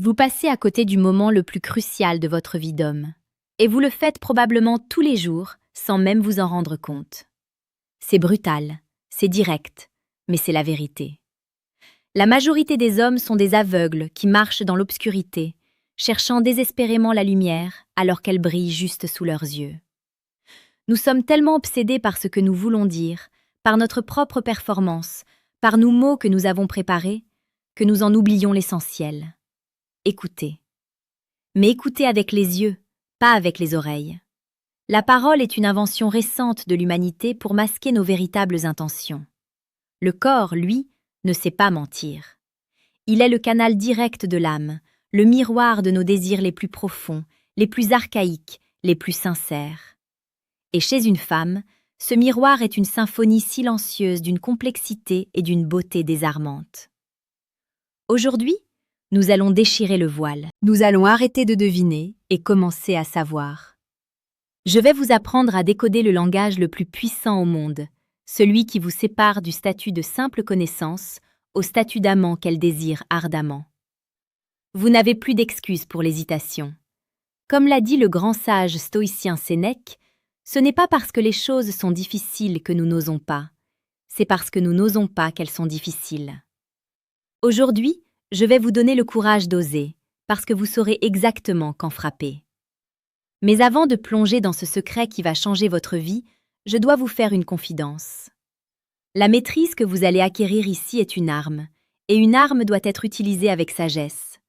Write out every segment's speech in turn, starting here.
Vous passez à côté du moment le plus crucial de votre vie d'homme. Et vous le faites probablement tous les jours, sans même vous en rendre compte. C'est brutal, c'est direct, mais c'est la vérité. La majorité des hommes sont des aveugles qui marchent dans l'obscurité, cherchant désespérément la lumière alors qu'elle brille juste sous leurs yeux. Nous sommes tellement obsédés par ce que nous voulons dire, par notre propre performance, par nos mots que nous avons préparés, que nous en oublions l'essentiel. Écoutez. Mais écoutez avec les yeux, pas avec les oreilles. La parole est une invention récente de l'humanité pour masquer nos véritables intentions. Le corps, lui, ne sait pas mentir. Il est le canal direct de l'âme, le miroir de nos désirs les plus profonds, les plus archaïques, les plus sincères. Et chez une femme, ce miroir est une symphonie silencieuse d'une complexité et d'une beauté désarmante. Aujourd'hui, nous allons déchirer le voile. Nous allons arrêter de deviner et commencer à savoir. Je vais vous apprendre à décoder le langage le plus puissant au monde, celui qui vous sépare du statut de simple connaissance au statut d'amant qu'elle désire ardemment. Vous n'avez plus d'excuses pour l'hésitation. Comme l'a dit le grand sage stoïcien Sénèque, ce n'est pas parce que les choses sont difficiles que nous n'osons pas, c'est parce que nous n'osons pas qu'elles sont difficiles. Aujourd'hui, je vais vous donner le courage d'oser, parce que vous saurez exactement quand frapper. Mais avant de plonger dans ce secret qui va changer votre vie, je dois vous faire une confidence. La maîtrise que vous allez acquérir ici est une arme, et une arme doit être utilisée avec sagesse.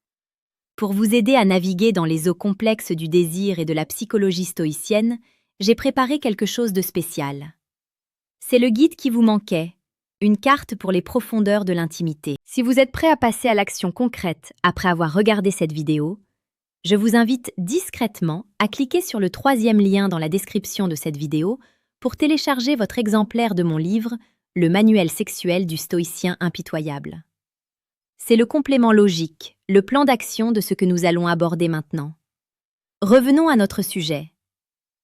Pour vous aider à naviguer dans les eaux complexes du désir et de la psychologie stoïcienne, j'ai préparé quelque chose de spécial. C'est le guide qui vous manquait, une carte pour les profondeurs de l'intimité. Si vous êtes prêt à passer à l'action concrète après avoir regardé cette vidéo, je vous invite discrètement à cliquer sur le 3e lien dans la description de cette vidéo pour télécharger votre exemplaire de mon livre « Le manuel sexuel du stoïcien impitoyable ». C'est le complément logique, le plan d'action de ce que nous allons aborder maintenant. Revenons à notre sujet.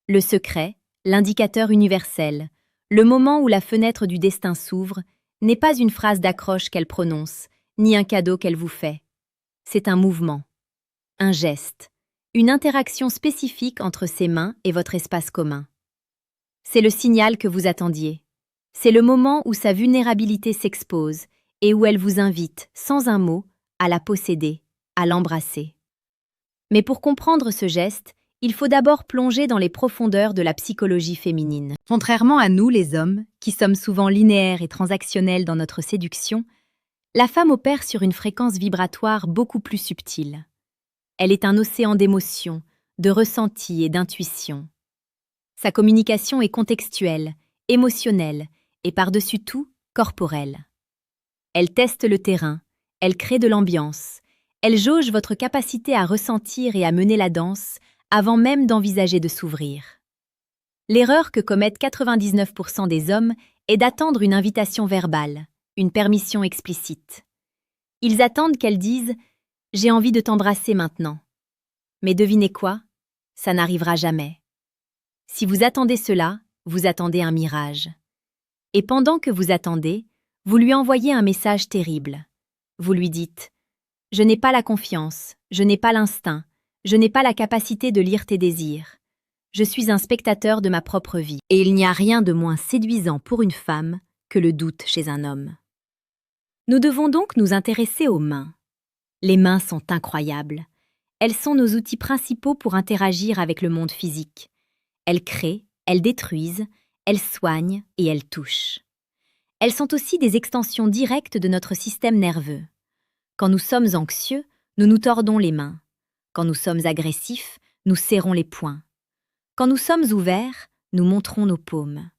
Le secret, l'indicateur universel, le moment où la fenêtre du destin s'ouvre, n'est pas une phrase d'accroche qu'elle prononce, ni un cadeau qu'elle vous fait. C'est un mouvement, un geste, une interaction spécifique entre ses mains et votre espace commun. C'est le signal que vous attendiez. C'est le moment où sa vulnérabilité s'expose et où elle vous invite, sans un mot, à la posséder, à l'embrasser. Mais pour comprendre ce geste, il faut d'abord plonger dans les profondeurs de la psychologie féminine. Contrairement à nous, les hommes, qui sommes souvent linéaires et transactionnels dans notre séduction, la femme opère sur une fréquence vibratoire beaucoup plus subtile. Elle est un océan d'émotions, de ressentis et d'intuitions. Sa communication est contextuelle, émotionnelle et par-dessus tout, corporelle. Elle teste le terrain, elle crée de l'ambiance, elle jauge votre capacité à ressentir et à mener la danse avant même d'envisager de s'ouvrir. L'erreur que commettent 99% des hommes est d'attendre une invitation verbale, une permission explicite. Ils attendent qu'elle dise « J'ai envie de t'embrasser maintenant ». Mais devinez quoi? Ça n'arrivera jamais. Si vous attendez cela, vous attendez un mirage. Et pendant que vous attendez, vous lui envoyez un message terrible. Vous lui dites « Je n'ai pas la confiance, je n'ai pas l'instinct, je n'ai pas la capacité de lire tes désirs. Je suis un spectateur de ma propre vie. » Et il n'y a rien de moins séduisant pour une femme que le doute chez un homme. Nous devons donc nous intéresser aux mains. Les mains sont incroyables. Elles sont nos outils principaux pour interagir avec le monde physique. Elles créent, elles détruisent, elles soignent et elles touchent. Elles sont aussi des extensions directes de notre système nerveux. Quand nous sommes anxieux, nous nous tordons les mains. Quand nous sommes agressifs, nous serrons les poings. Quand nous sommes ouverts, nous montrons nos paumes.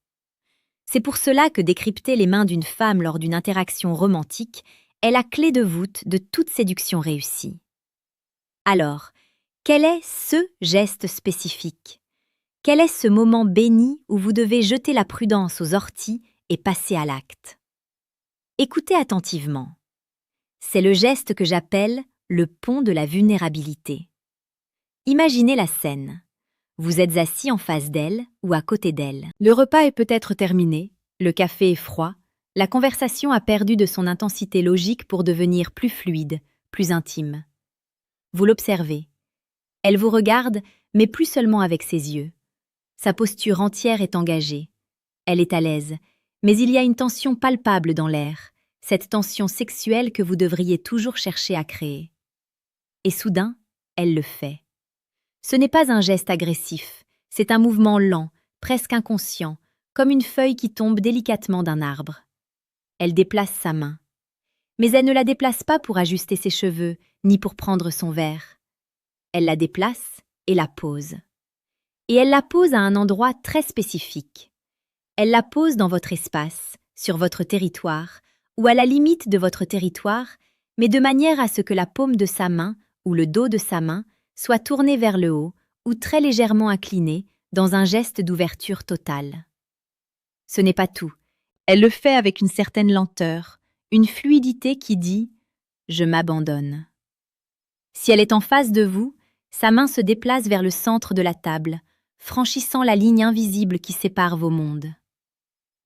C'est pour cela que décrypter les mains d'une femme lors d'une interaction romantique est la clé de voûte de toute séduction réussie. Alors, quel est ce geste spécifique? Quel est ce moment béni où vous devez jeter la prudence aux orties et passer à l'acte? Écoutez attentivement. C'est le geste que j'appelle le pont de la vulnérabilité. Imaginez la scène. Vous êtes assis en face d'elle ou à côté d'elle. Le repas est peut-être terminé, le café est froid, la conversation a perdu de son intensité logique pour devenir plus fluide, plus intime. Vous l'observez. Elle vous regarde, mais plus seulement avec ses yeux. Sa posture entière est engagée. Elle est à l'aise, mais il y a une tension palpable dans l'air, cette tension sexuelle que vous devriez toujours chercher à créer. Et soudain, elle le fait. Ce n'est pas un geste agressif, c'est un mouvement lent, presque inconscient, comme une feuille qui tombe délicatement d'un arbre. Elle déplace sa main. Mais elle ne la déplace pas pour ajuster ses cheveux, ni pour prendre son verre. Elle la déplace et la pose. Et elle la pose à un endroit très spécifique. Elle la pose dans votre espace, sur votre territoire, ou à la limite de votre territoire, mais de manière à ce que la paume de sa main ou le dos de sa main soit tourné vers le haut ou très légèrement incliné dans un geste d'ouverture totale. Ce n'est pas tout. Elle le fait avec une certaine lenteur, une fluidité qui dit « je m'abandonne ». Si elle est en face de vous, sa main se déplace vers le centre de la table, franchissant la ligne invisible qui sépare vos mondes.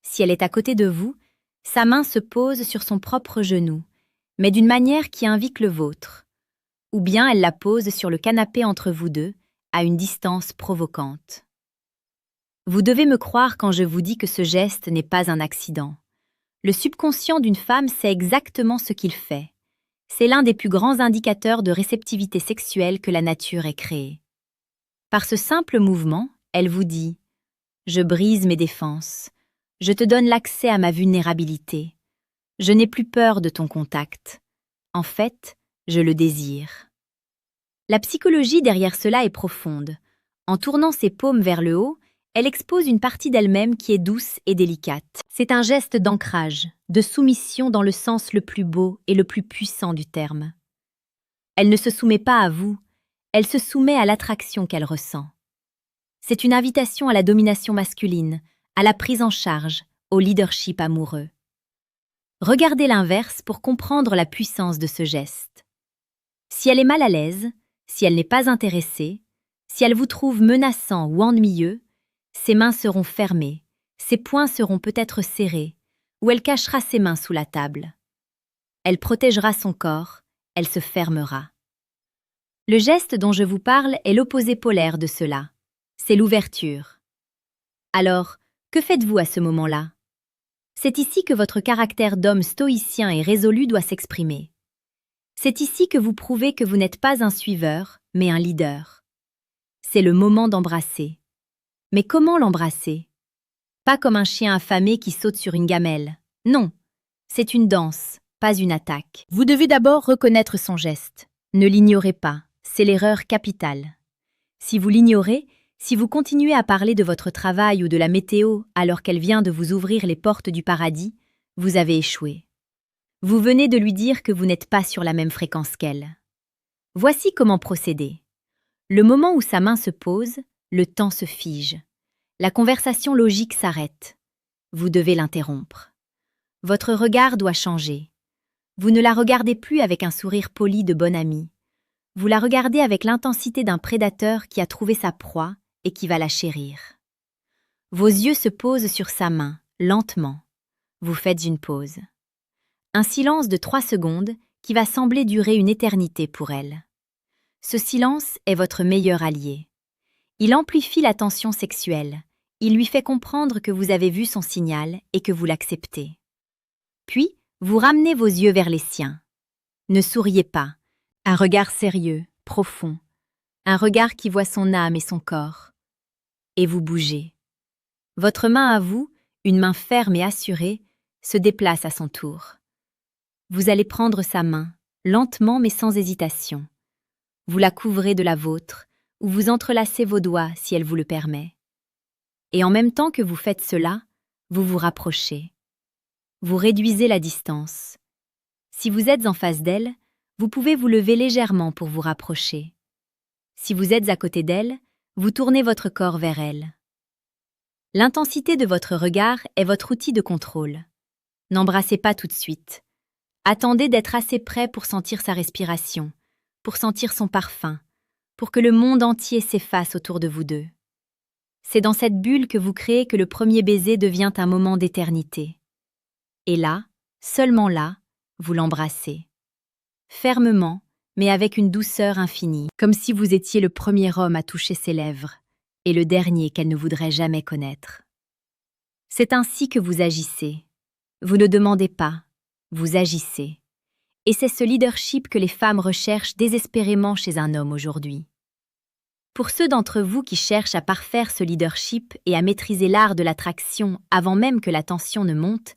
Si elle est à côté de vous, sa main se pose sur son propre genou, mais d'une manière qui invite le vôtre. Ou bien elle la pose sur le canapé entre vous deux, à une distance provocante. Vous devez me croire quand je vous dis que ce geste n'est pas un accident. Le subconscient d'une femme sait exactement ce qu'il fait. C'est l'un des plus grands indicateurs de réceptivité sexuelle que la nature ait créé. Par ce simple mouvement, elle vous dit « Je brise mes défenses, je te donne l'accès à ma vulnérabilité, je n'ai plus peur de ton contact. En fait, je le désire. » La psychologie derrière cela est profonde. En tournant ses paumes vers le haut, elle expose une partie d'elle-même qui est douce et délicate. C'est un geste d'ancrage, de soumission dans le sens le plus beau et le plus puissant du terme. Elle ne se soumet pas à vous, elle se soumet à l'attraction qu'elle ressent. C'est une invitation à la domination masculine, à la prise en charge, au leadership amoureux. Regardez l'inverse pour comprendre la puissance de ce geste. Si elle est mal à l'aise, si elle n'est pas intéressée, si elle vous trouve menaçant ou ennuyeux, ses mains seront fermées, ses poings seront peut-être serrés, ou elle cachera ses mains sous la table. Elle protégera son corps, elle se fermera. Le geste dont je vous parle est l'opposé polaire de cela. C'est l'ouverture. Alors, que faites-vous à ce moment-là? C'est ici que votre caractère d'homme stoïcien et résolu doit s'exprimer. C'est ici que vous prouvez que vous n'êtes pas un suiveur, mais un leader. C'est le moment d'embrasser. Mais comment l'embrasser? Pas comme un chien affamé qui saute sur une gamelle. Non, c'est une danse, pas une attaque. Vous devez d'abord reconnaître son geste. Ne l'ignorez pas, c'est l'erreur capitale. Si vous l'ignorez, si vous continuez à parler de votre travail ou de la météo alors qu'elle vient de vous ouvrir les portes du paradis, vous avez échoué. Vous venez de lui dire que vous n'êtes pas sur la même fréquence qu'elle. Voici comment procéder. Le moment où sa main se pose, le temps se fige. La conversation logique s'arrête. Vous devez l'interrompre. Votre regard doit changer. Vous ne la regardez plus avec un sourire poli de bon ami. Vous la regardez avec l'intensité d'un prédateur qui a trouvé sa proie et qui va la chérir. Vos yeux se posent sur sa main, lentement. Vous faites une pause. Un silence de 3 secondes qui va sembler durer une éternité pour elle. Ce silence est votre meilleur allié. Il amplifie la tension sexuelle. Il lui fait comprendre que vous avez vu son signal et que vous l'acceptez. Puis, vous ramenez vos yeux vers les siens. Ne souriez pas. Un regard sérieux, profond. Un regard qui voit son âme et son corps. Et vous bougez. Votre main à vous, une main ferme et assurée, se déplace à son tour. Vous allez prendre sa main, lentement mais sans hésitation. Vous la couvrez de la vôtre, ou vous entrelacez vos doigts si elle vous le permet. Et en même temps que vous faites cela, vous vous rapprochez. Vous réduisez la distance. Si vous êtes en face d'elle, vous pouvez vous lever légèrement pour vous rapprocher. Si vous êtes à côté d'elle, vous tournez votre corps vers elle. L'intensité de votre regard est votre outil de contrôle. N'embrassez pas tout de suite. Attendez d'être assez près pour sentir sa respiration, pour sentir son parfum, pour que le monde entier s'efface autour de vous deux. C'est dans cette bulle que vous créez que le premier baiser devient un moment d'éternité. Et là, seulement là, vous l'embrassez. Fermement, mais avec une douceur infinie, comme si vous étiez le premier homme à toucher ses lèvres et le dernier qu'elle ne voudrait jamais connaître. C'est ainsi que vous agissez. Vous ne demandez pas, vous agissez. Et c'est ce leadership que les femmes recherchent désespérément chez un homme aujourd'hui. Pour ceux d'entre vous qui cherchent à parfaire ce leadership et à maîtriser l'art de l'attraction avant même que la tension ne monte,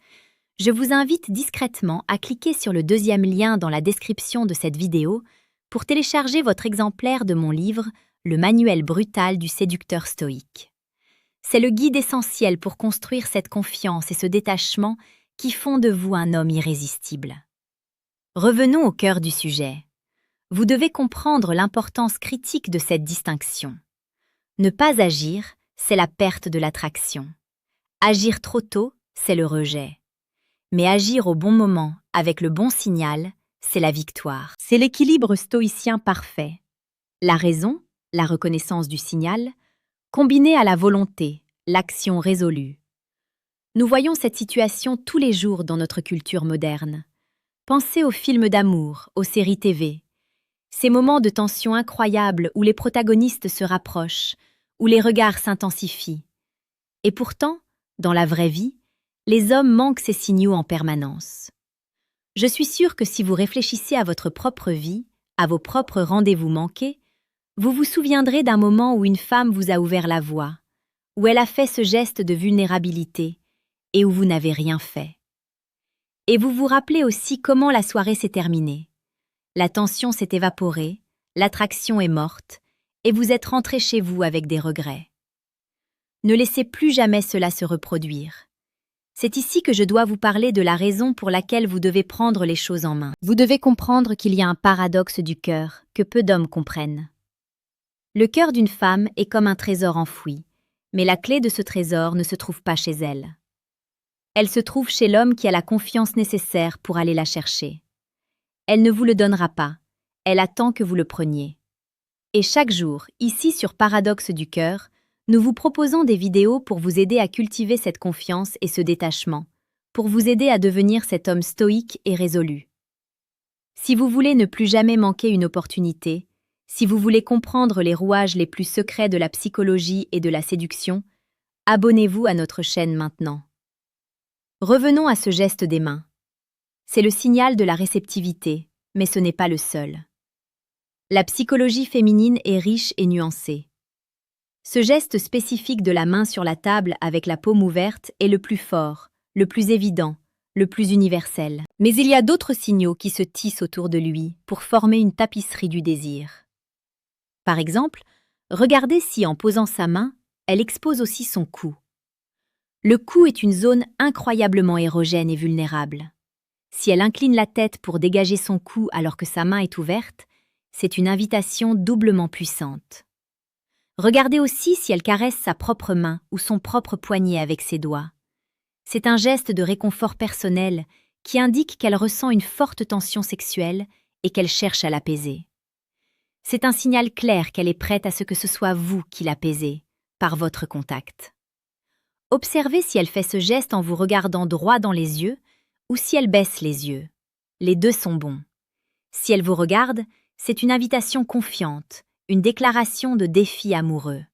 je vous invite discrètement à cliquer sur le deuxième lien dans la description de cette vidéo pour télécharger votre exemplaire de mon livre « Le manuel brutal du séducteur stoïque ». C'est le guide essentiel pour construire cette confiance et ce détachement qui font de vous un homme irrésistible. Revenons au cœur du sujet. Vous devez comprendre l'importance critique de cette distinction. Ne pas agir, c'est la perte de l'attraction. Agir trop tôt, c'est le rejet. Mais agir au bon moment, avec le bon signal, c'est la victoire. C'est l'équilibre stoïcien parfait. La raison, la reconnaissance du signal, combinée à la volonté, l'action résolue. Nous voyons cette situation tous les jours dans notre culture moderne. Pensez aux films d'amour, aux séries TV. Ces moments de tension incroyable où les protagonistes se rapprochent, où les regards s'intensifient. Et pourtant, dans la vraie vie, les hommes manquent ces signaux en permanence. Je suis sûre que si vous réfléchissez à votre propre vie, à vos propres rendez-vous manqués, vous vous souviendrez d'un moment où une femme vous a ouvert la voie, où elle a fait ce geste de vulnérabilité et où vous n'avez rien fait. Et vous vous rappelez aussi comment la soirée s'est terminée. La tension s'est évaporée, l'attraction est morte, et vous êtes rentré chez vous avec des regrets. Ne laissez plus jamais cela se reproduire. C'est ici que je dois vous parler de la raison pour laquelle vous devez prendre les choses en main. Vous devez comprendre qu'il y a un paradoxe du cœur que peu d'hommes comprennent. Le cœur d'une femme est comme un trésor enfoui, mais la clé de ce trésor ne se trouve pas chez elle. Elle se trouve chez l'homme qui a la confiance nécessaire pour aller la chercher. Elle ne vous le donnera pas, elle attend que vous le preniez. Et chaque jour, ici sur Paradoxe du cœur, nous vous proposons des vidéos pour vous aider à cultiver cette confiance et ce détachement, pour vous aider à devenir cet homme stoïque et résolu. Si vous voulez ne plus jamais manquer une opportunité, si vous voulez comprendre les rouages les plus secrets de la psychologie et de la séduction, abonnez-vous à notre chaîne maintenant. Revenons à ce geste des mains. C'est le signal de la réceptivité, mais ce n'est pas le seul. La psychologie féminine est riche et nuancée. Ce geste spécifique de la main sur la table avec la paume ouverte est le plus fort, le plus évident, le plus universel. Mais il y a d'autres signaux qui se tissent autour de lui pour former une tapisserie du désir. Par exemple, regardez si en posant sa main, elle expose aussi son cou. Le cou est une zone incroyablement érogène et vulnérable. Si elle incline la tête pour dégager son cou alors que sa main est ouverte, c'est une invitation doublement puissante. Regardez aussi si elle caresse sa propre main ou son propre poignet avec ses doigts. C'est un geste de réconfort personnel qui indique qu'elle ressent une forte tension sexuelle et qu'elle cherche à l'apaiser. C'est un signal clair qu'elle est prête à ce que ce soit vous qui l'apaisez, par votre contact. Observez si elle fait ce geste en vous regardant droit dans les yeux ou si elle baisse les yeux. Les deux sont bons. Si elle vous regarde, c'est une invitation confiante, une déclaration de défi amoureux.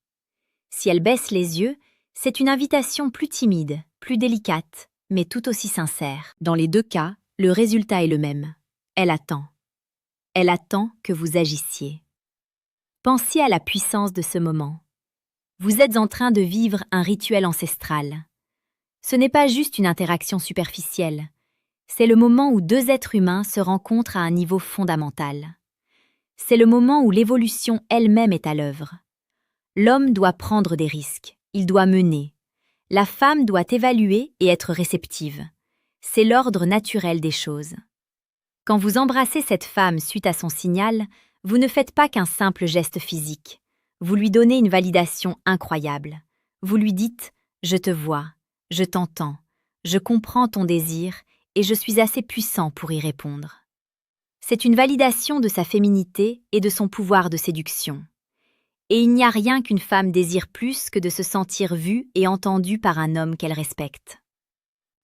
Si elle baisse les yeux, c'est une invitation plus timide, plus délicate, mais tout aussi sincère. Dans les deux cas, le résultat est le même. Elle attend. Elle attend que vous agissiez. Pensez à la puissance de ce moment. Vous êtes en train de vivre un rituel ancestral. Ce n'est pas juste une interaction superficielle. C'est le moment où deux êtres humains se rencontrent à un niveau fondamental. C'est le moment où l'évolution elle-même est à l'œuvre. L'homme doit prendre des risques, il doit mener. La femme doit évaluer et être réceptive. C'est l'ordre naturel des choses. Quand vous embrassez cette femme suite à son signal, vous ne faites pas qu'un simple geste physique. Vous lui donnez une validation incroyable. Vous lui dites « Je te vois, je t'entends, je comprends ton désir et je suis assez puissant pour y répondre. » C'est une validation de sa féminité et de son pouvoir de séduction. Et il n'y a rien qu'une femme désire plus que de se sentir vue et entendue par un homme qu'elle respecte.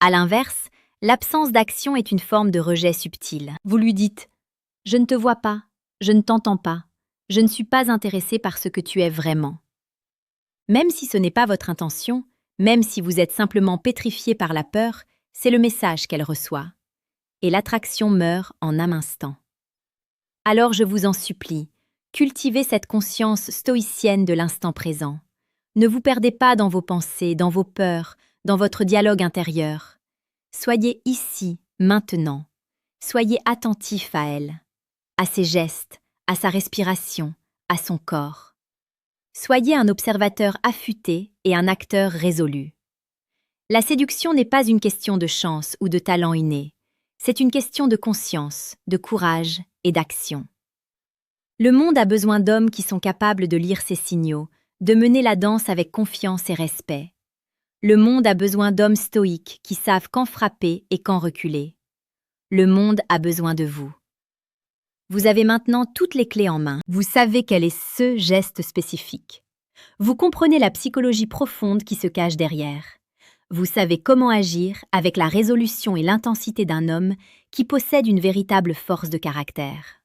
À l'inverse, l'absence d'action est une forme de rejet subtil. Vous lui dites « Je ne te vois pas, Je ne t'entends pas. Je ne suis pas intéressé par ce que tu es vraiment. Même si ce n'est pas votre intention, même si vous êtes simplement pétrifié par la peur, c'est le message qu'elle reçoit. Et l'attraction meurt en un instant. Alors je vous en supplie, cultivez cette conscience stoïcienne de l'instant présent. Ne vous perdez pas dans vos pensées, dans vos peurs, dans votre dialogue intérieur. Soyez ici, maintenant. Soyez attentif à elle, à ses gestes, à sa respiration, à son corps. Soyez un observateur affûté et un acteur résolu. La séduction n'est pas une question de chance ou de talent inné. C'est une question de conscience, de courage et d'action. Le monde a besoin d'hommes qui sont capables de lire ces signaux, de mener la danse avec confiance et respect. Le monde a besoin d'hommes stoïques qui savent quand frapper et quand reculer. Le monde a besoin de vous. Vous avez maintenant toutes les clés en main. Vous savez quel est ce geste spécifique. Vous comprenez la psychologie profonde qui se cache derrière. Vous savez comment agir avec la résolution et l'intensité d'un homme qui possède une véritable force de caractère.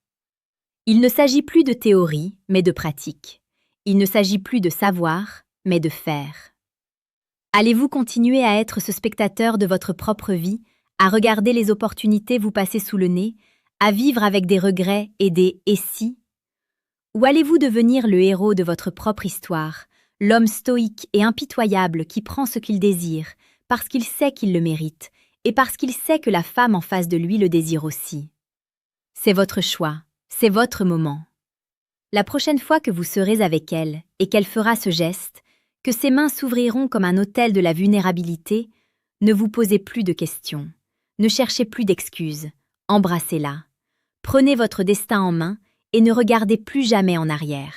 Il ne s'agit plus de théorie, mais de pratique. Il ne s'agit plus de savoir, mais de faire. Allez-vous continuer à être ce spectateur de votre propre vie, à regarder les opportunités vous passer sous le nez, à vivre avec des regrets et des « et si » Ou allez-vous devenir le héros de votre propre histoire, l'homme stoïque et impitoyable qui prend ce qu'il désire, parce qu'il sait qu'il le mérite, et parce qu'il sait que la femme en face de lui le désire aussi. C'est votre choix, c'est votre moment. La prochaine fois que vous serez avec elle et qu'elle fera ce geste, que ses mains s'ouvriront comme un autel de la vulnérabilité, ne vous posez plus de questions, ne cherchez plus d'excuses, embrassez-la. Prenez votre destin en main et ne regardez plus jamais en arrière.